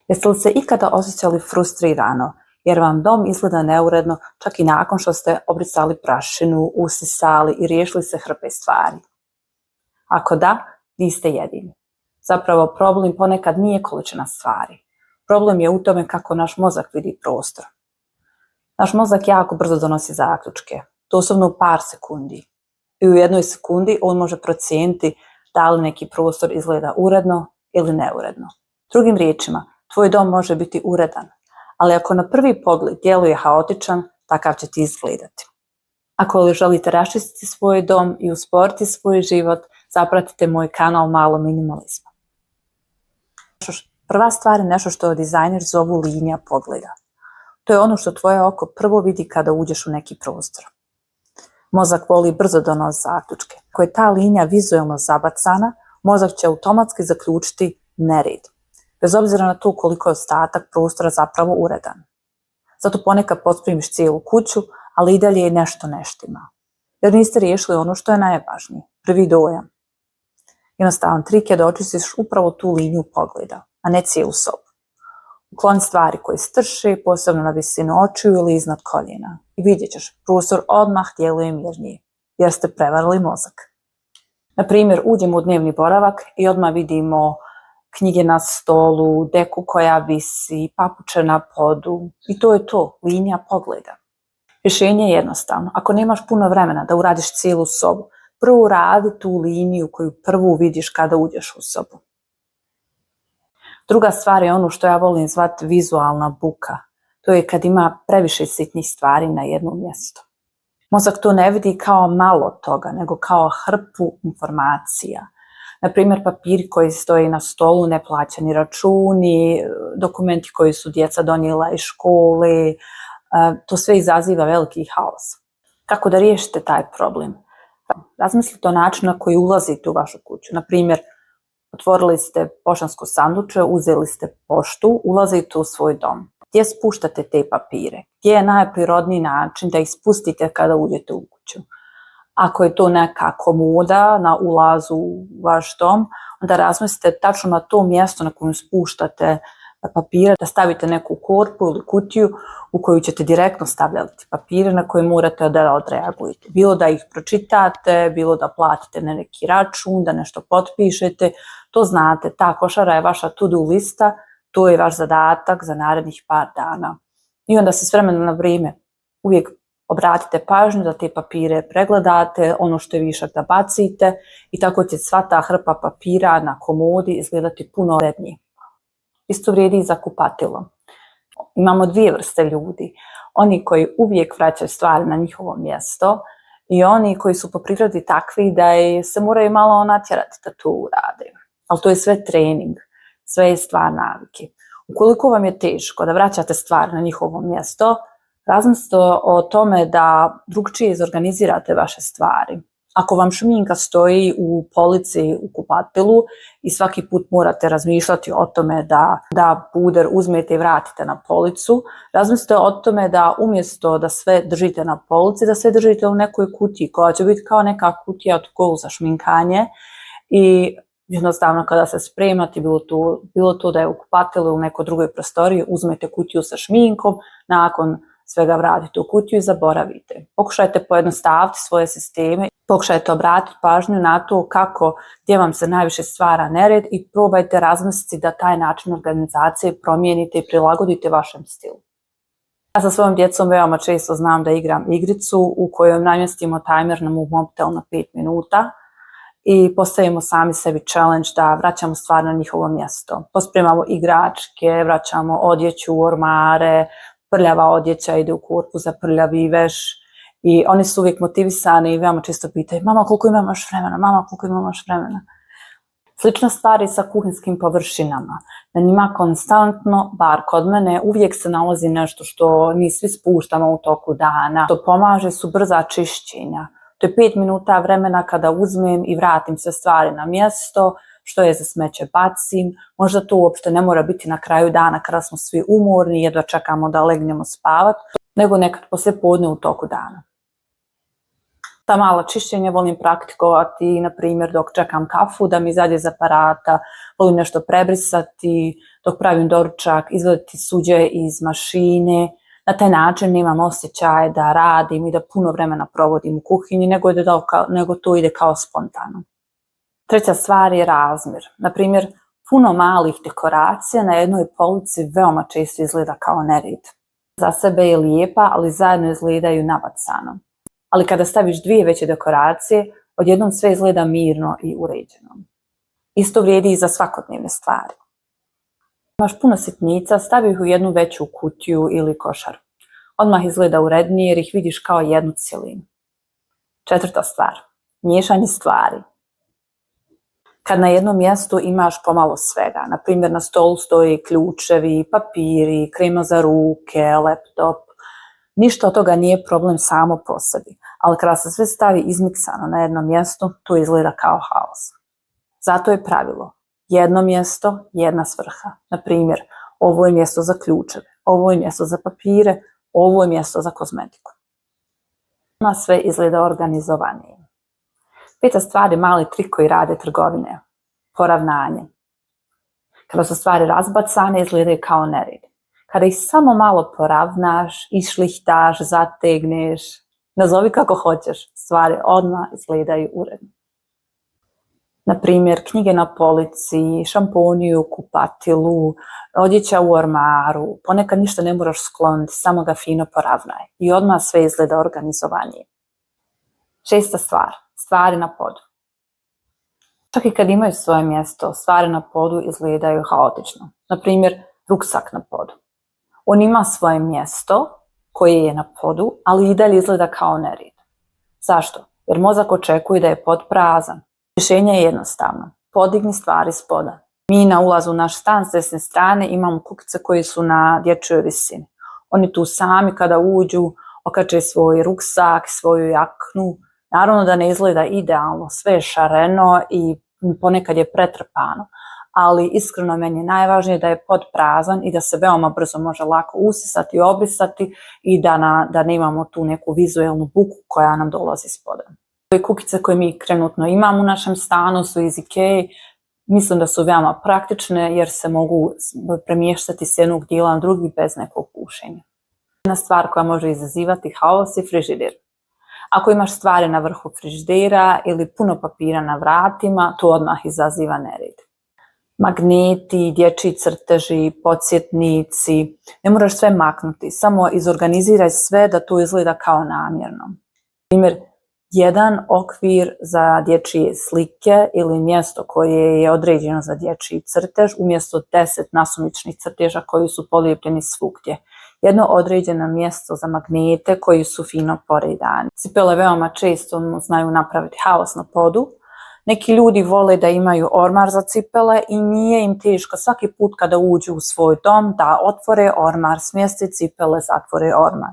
Jeste li se ikada osjećali frustrirano jer vam dom izgleda neuredno čak i nakon što ste obrisali prašinu, usisali i riješili se hrpe stvari? Ako da, niste jedini. Zapravo problem ponekad nije količina stvari. Problem je u tome kako naš mozak vidi prostor. Naš mozak jako brzo donosi zaključke, doslovno u par sekundi. I u jednoj sekundi on može procijeniti da li neki prostor izgleda uredno ili neuredno. Drugim riječima, tvoj dom može biti uredan, ali ako na prvi pogled djeluje haotičan, takav će ti izgledati. Ako li želite raščistiti svoj dom i usporiti svoj život, zapratite moj kanal Malo minimalizma. Prva stvar je nešto što dizajner zovu linija pogleda. To je ono što tvoje oko prvo vidi kada uđeš u neki prostor. Mozak voli brzo donositi zaključke. Ako je ta linija vizualno zabacana, mozak će automatski zaključiti nered, bez obzira na to koliko je ostatak prostora zapravo uredan. Zato ponekad pospremiš cijelu kuću, ali i dalje nešto ne štima. Jer niste riješili ono što je najvažnije, prvi dojam. Jednostavan trik je da očistiš upravo tu liniju pogleda, a ne cijelu sobu. Ukloni stvari koje strše, posebno na visinu očiju ili iznad koljena. I vidjet ćeš, prostor odmah djeluje mirnije, jer ste prevarili mozak. Na primjer, uđemo u dnevni boravak i odmah vidimo knjige na stolu, deku koja visi, papuče na podu. I to je to, linija pogleda. Rješenje je jednostavno. Ako nemaš puno vremena da uradiš cijelu sobu, prvo uradi tu liniju koju prvu vidiš kada uđeš u sobu. Druga stvar je ono što ja volim zvati vizualna buka. To je kad ima previše sitnih stvari na jednom mjestu. Mozak to ne vidi kao malo toga, nego kao hrpu informacija. Naprimjer, papiri koji stoji na stolu, neplaćeni računi, dokumenti koji su djeca donijela iz škole, to sve izaziva veliki haos. Kako da riješite taj problem? Razmislite o načinu na koji ulazite u vašu kuću. Naprimjer, otvorili ste poštansko sanduče, uzeli ste poštu, ulazite u svoj dom. Gdje spuštate te papire? Gdje je najprirodniji način da ih spustite kada uđete u kuću? Ako je to neka komoda na ulazu u vaš dom, onda razmislite tačno na to mjesto na kojem spuštate papire, da stavite neku korpu ili kutiju u koju ćete direktno stavljati papire na koje morate da odreagujete. Bilo da ih pročitate, bilo da platite na neki račun, da nešto potpišete, to znate, ta košara je vaša to-do lista, to je vaš zadatak za narednih par dana. I onda se s vremena na vrijeme uvijek obratite pažnju da te papire pregledate, ono što je višak da bacite i tako će sva ta hrpa papira na komodi izgledati puno urednije. Isto vrijedi i za kupatilo. Imamo dvije vrste ljudi. Oni koji uvijek vraćaju stvari na njihovo mjesto i oni koji su po prirodi takvi da se moraju malo natjerati da to urade. Ali to je sve trening, sve je stvar navike. Ukoliko vam je teško da vraćate stvari na njihovo mjesto, razmislite o tome da drugčije izorganizirate vaše stvari. Ako vam šminka stoji u polici u kupatilu i svaki put morate razmišljati o tome da puder uzmete i vratite na policu, razmislite o tome da umjesto da sve držite na polici, da sve držite u nekoj kutiji koja će biti kao neka kutija od kola za šminkanje i jednostavno kada se spremate, bilo to da je u kupatilu ili u nekoj drugoj prostoriji, uzmete kutiju sa šminkom, nakon svega vratite u kutiju i zaboravite. Pokušajte pojednostaviti svoje sisteme, pokušajte obratiti pažnju na to gdje vam se najviše stvara nered i probajte razmisliti da taj način organizacije promijenite i prilagodite vašem stilu. Ja sa svojom djecom veoma često znam da igram igricu u kojoj namjestimo tajmer na mobitel na 5 minuta i postavimo sami sebi challenge da vraćamo stvar na njihovo mjesto. Pospremamo igračke, vraćamo odjeću u ormare, prljava odjeća ide u korpu za prljavi veš i oni su uvijek motivisani i veoma često pitaju mama koliko imam još vremena, mama koliko imam još vremena. Slična stvar je sa kuhinskim površinama. Na njima konstantno, bar kod mene, uvijek se nalazi nešto što mi svi spuštamo u toku dana. To pomaže su brza čišćenja. To je 5 minuta vremena kada uzmem i vratim sve stvari na mjesto, što je za smeće bacim. Možda to uopšte ne mora biti na kraju dana kada smo svi umorni, jedva čekamo da legnemo spavati, nego nekad poslije podne u toku dana. Ta mala čišćenja volim praktikovati, na primjer dok čekam kafu da mi izađe iz aparata, volim nešto prebrisati, dok pravim doručak, izvaditi suđe iz mašine. Na taj način nemam osjećaj da radim i da puno vremena provodim u kuhinji, nego to ide kao spontano. Treća stvar je razmjer. Na primjer, puno malih dekoracija na jednoj polici veoma često izgleda kao nered. Za sebe je lijepa, ali zajedno izgledaju nabacano. Ali kada staviš dvije veće dekoracije, odjednom sve izgleda mirno i uređeno. Isto vrijedi i za svakodnevne stvari. Imaš puno sitnica, stavi ih u jednu veću kutiju ili košaru. Odmah izgleda urednije jer ih vidiš kao jednu cjelinu. Četvrta stvar, miješanje stvari. Kad na jednom mjestu imaš pomalo svega, na primjer na stolu stoji ključevi, papiri, krema za ruke, laptop, ništa od toga nije problem samo po sebi, ali kada se sve stavi izmiksano na jednom mjestu, to izgleda kao haos. Zato je pravilo, jedno mjesto, jedna svrha. Na primjer, ovo je mjesto za ključeve, ovo je mjesto za papire, ovo je mjesto za kozmetiku. Na sve izgleda organizovanije. Peta stvar je mali trik koji rade trgovine. Poravnanje. Kada su stvari razbacane, izgledaju kao nered. Kada ih samo malo poravnaš, išlihtaš, zategneš, nazovi kako hoćeš, stvari odmah izgledaju uredno. Na primjer, knjige na polici, šamponi u kupatilu, odjeća u ormaru, ponekad ništa ne moraš skloniti, samo ga fino poravnaj i odmah sve izgleda organizovanije. Šesta stvar, stvari na podu. Čak i kad imaju svoje mjesto, stvari na podu izgledaju haotično. Na primjer, ruksak na podu. On ima svoje mjesto koje je na podu, ali i dalje izgleda kao nered. Zašto? Jer mozak očekuje da je pod prazan. Rješenje je jednostavno. Podigni stvari s poda. Mi na ulazu u naš stan s desne strane imamo kukice koji su na dječjoj visini. Oni tu sami kada uđu, okače svoj ruksak, svoju jaknu. Naravno da ne izgleda idealno, sve je šareno i ponekad je pretrpano. Ali iskreno meni je najvažnije da je pod prazan i da se veoma brzo može lako usisati i obrisati i da nemamo tu neku vizualnu buku koja nam dolazi s poda. Ove kukice koje mi trenutno imamo u našem stanu su iz Ikea. Mislim da su veoma praktične jer se mogu premještati s jednog dijela na drugi bez nekog bušenja. Jedna stvar koja može izazivati haos je frižider. Ako imaš stvari na vrhu frižidera ili puno papira na vratima, to odmah izaziva nered. Magneti, dječji crteži, podsjetnici, ne moraš sve maknuti, samo izorganiziraj sve da to izgleda kao namjerno. Primjer, jedan okvir za dječje slike ili mjesto koje je određeno za dječji crtež umjesto 10 nasumičnih crteža koji su polijepljeni svugdje. Jedno određeno mjesto za magnete koji su fino poredani. Cipele veoma često znaju napraviti haos na podu. Neki ljudi vole da imaju ormar za cipele i nije im teško svaki put kada uđu u svoj dom da otvore ormar, smjeste cipele, zatvore ormar.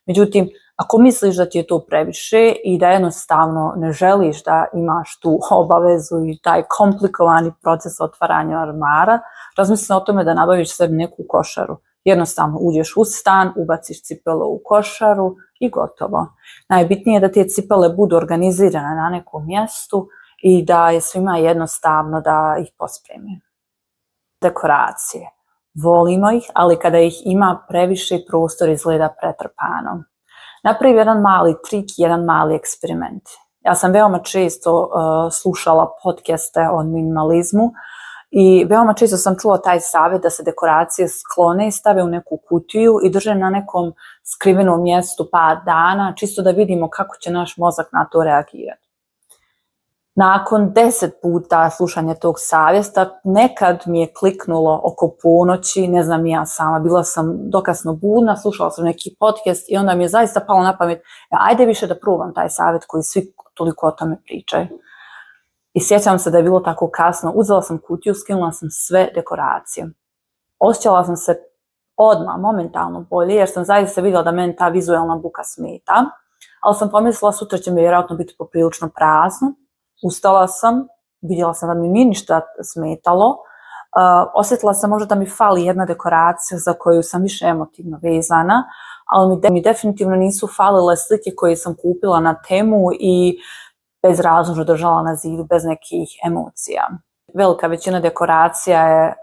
Međutim, ako misliš da ti je to previše i da jednostavno ne želiš da imaš tu obavezu i taj komplikovani proces otvaranja ormara, razmisli o tome da nabaviš sebi neku košaru. Jednostavno uđeš u stan, ubaciš cipele u košaru i gotovo. Najbitnije je da te cipele budu organizirane na nekom mjestu i da je svima jednostavno da ih pospremi. Dekoracije. Volimo ih, ali kada ih ima previše, prostor izgleda pretrpano. Napravi jedan mali trik, jedan mali eksperiment. Ja sam veoma često slušala podcaste o minimalizmu i veoma često sam čula taj savjet da se dekoracije sklone i stave u neku kutiju i drže na nekom skrivenom mjestu par dana, čisto da vidimo kako će naš mozak na to reagirati. Nakon 10 puta slušanja tog savjeta, nekad mi je kliknulo oko ponoći, ne znam ja sama, bila sam dokasno budna, slušala sam neki podcast i onda mi je zaista palo na pamet, ajde više da probam taj savjet koji svi toliko o tome pričaju. I sjećam se da je bilo tako kasno, uzela sam kutiju, skinula sam sve dekoracije. Osjećala sam se odmah, momentalno bolje, jer sam zaista vidjela da meni ta vizualna buka smeta, ali sam pomislila sutra će mi vjerojatno biti poprilično prazno. Ustala sam, vidjela sam da mi nije ništa smetalo, osjetila sam možda da mi fali jedna dekoracija za koju sam više emotivno vezana, ali mi definitivno nisu falile slike koje sam kupila na temu i bezrazložno držala na zidu, bez nekih emocija. Velika većina dekoracija je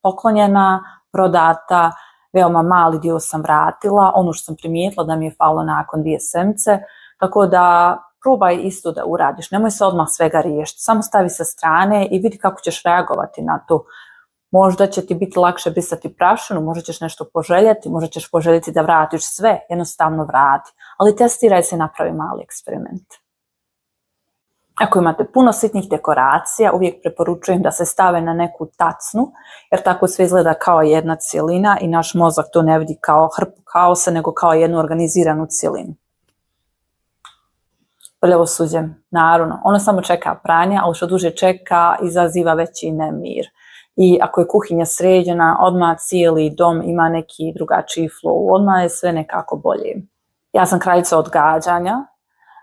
poklonjena, prodata, veoma mali dio sam vratila, ono što sam primijetila da mi je falilo nakon 2 sedmice, tako da probaj isto da uradiš, nemoj se odmah svega riješiti, samo stavi sa strane i vidi kako ćeš reagovati na to. Možda će ti biti lakše brisati prašinu, možda ćeš nešto poželjeti, možda ćeš poželjeti da vratiš sve, jednostavno vrati, ali testiraj se i napravi mali eksperiment. Ako imate puno sitnih dekoracija, uvijek preporučujem da se stave na neku tacnu, jer tako sve izgleda kao jedna cjelina i naš mozak to ne vidi kao hrpu kaosa, nego kao jednu organiziranu cjelinu. Prljavo suđe, naravno, ono samo čeka pranje, ali što duže čeka, izaziva veći nemir. I ako je kuhinja sređena, odmah cijeli dom ima neki drugačiji flow, odmah je sve nekako bolje. Ja sam kraljica odgađanja,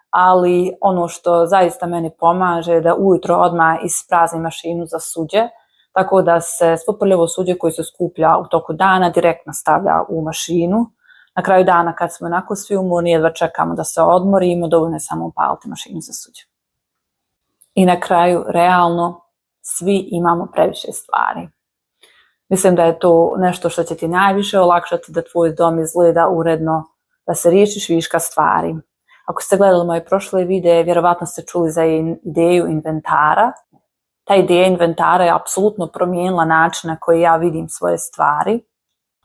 ali ono što zaista meni pomaže je da ujutro odmah ispraznim mašinu za suđe, tako da se svo prljavo suđe koje se skuplja u toku dana direktno stavlja u mašinu. Na kraju dana kad smo onako svi umorni, jedva čekamo da se odmorimo, dovoljno je samo upaliti mašinu za suđe. I na kraju, realno, svi imamo previše stvari. Mislim da je to nešto što će ti najviše olakšati da tvoj dom izgleda uredno, da se riješiš viška stvari. Ako ste gledali moje prošle videe, vjerovatno ste čuli za ideju inventara. Ta ideja inventara je apsolutno promijenila način na koji ja vidim svoje stvari.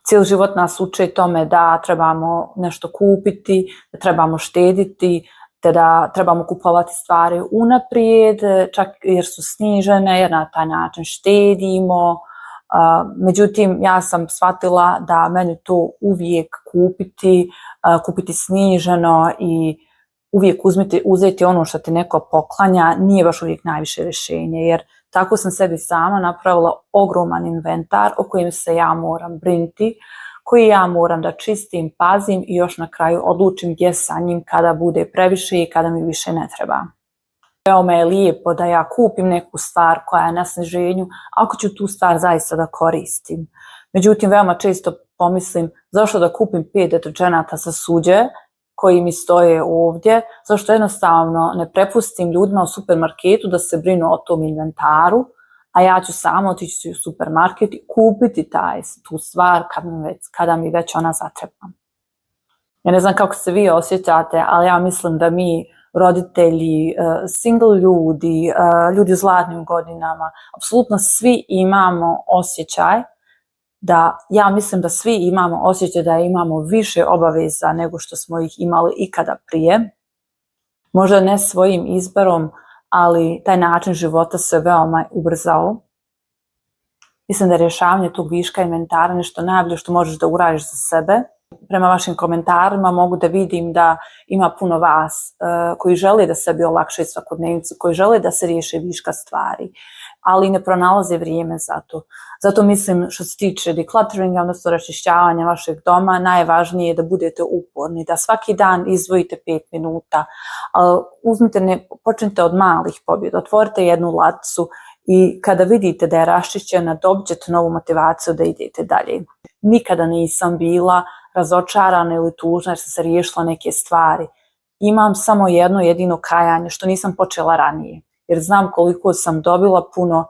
Cijeli život nas uči tome da trebamo nešto kupiti, da trebamo štediti, te da trebamo kupovati stvari unaprijed, čak jer su snižene, jer na taj način štedimo. Međutim, ja sam shvatila da meni to uvijek kupiti sniženo i uvijek uzeti ono što ti neko poklanja nije baš uvijek najviše rješenje, jer tako sam sebi sama napravila ogroman inventar o kojem se ja moram brinuti, koji ja moram da čistim, pazim i još na kraju odlučim gdje sa njim kada bude previše i kada mi više ne treba. Veoma je lijepo da ja kupim neku stvar koja je na sniženju, ako ću tu stvar zaista da koristim. Međutim, veoma često pomislim zašto da kupim 5 deterđenata za suđe koji mi stoje ovdje, zašto jednostavno ne prepustim ljudima u supermarketu da se brinu o tom inventaru, a ja ću samo otići u supermarket i kupiti tu stvar kada mi već ona zatreba. Ja ne znam kako se vi osjećate, ali ja mislim da mi roditelji, single ljudi, ljudi u zlatnim godinama, apsolutno svi imamo osjećaj ja mislim da svi imamo osjećaj da imamo više obaveza nego što smo ih imali ikada prije. Možda ne svojim izborom, ali taj način života se veoma ubrzao. Mislim da je rješavanje tog viška inventara nešto najbolje što možeš da uradiš za sebe. Prema vašim komentarima mogu da vidim da ima puno vas koji žele da sebi olakšaju svakodnevnicu, koji žele da se riješe viška stvari, ali ne pronalaze vrijeme za to. Zato mislim što se tiče declutteringa, odnosno raščišćavanja vašeg doma, najvažnije je da budete uporni, da svaki dan izdvojite 5 minuta. Počnite od malih pobjeda, otvorite jednu ladicu i kada vidite da je raščišćena, dobit ćete novu motivaciju da idete dalje. Nikada nisam bila razočarana ili tužna jer sam se riješila neke stvari. Imam samo jedno jedino kajanje što nisam počela ranije, jer znam koliko sam dobila puno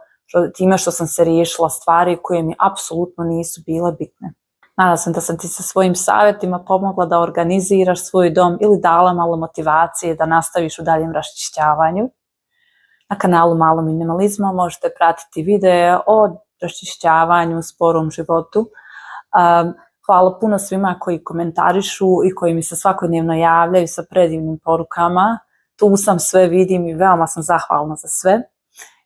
time što sam se riješila stvari koje mi apsolutno nisu bile bitne. Nadam se da sam ti sa svojim savjetima pomogla da organiziraš svoj dom ili dala malo motivacije da nastaviš u daljem raščišćavanju. Na kanalu Malo minimalizma možete pratiti videe o raščišćavanju, sporom životu. Hvala puno svima koji komentarišu i koji mi se svakodnevno javljaju sa predivnim porukama. Tu sam, sve vidim i veoma sam zahvalna za sve.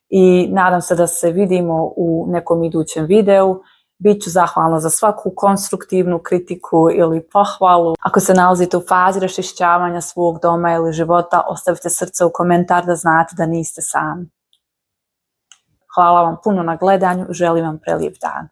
I nadam se da se vidimo u nekom idućem videu. Biću zahvalna za svaku konstruktivnu kritiku ili pohvalu. Ako se nalazite u fazi raščišćavanja svog doma ili života, ostavite srce u komentar da znate da niste sami. Hvala vam puno na gledanju, želim vam prelijep dan.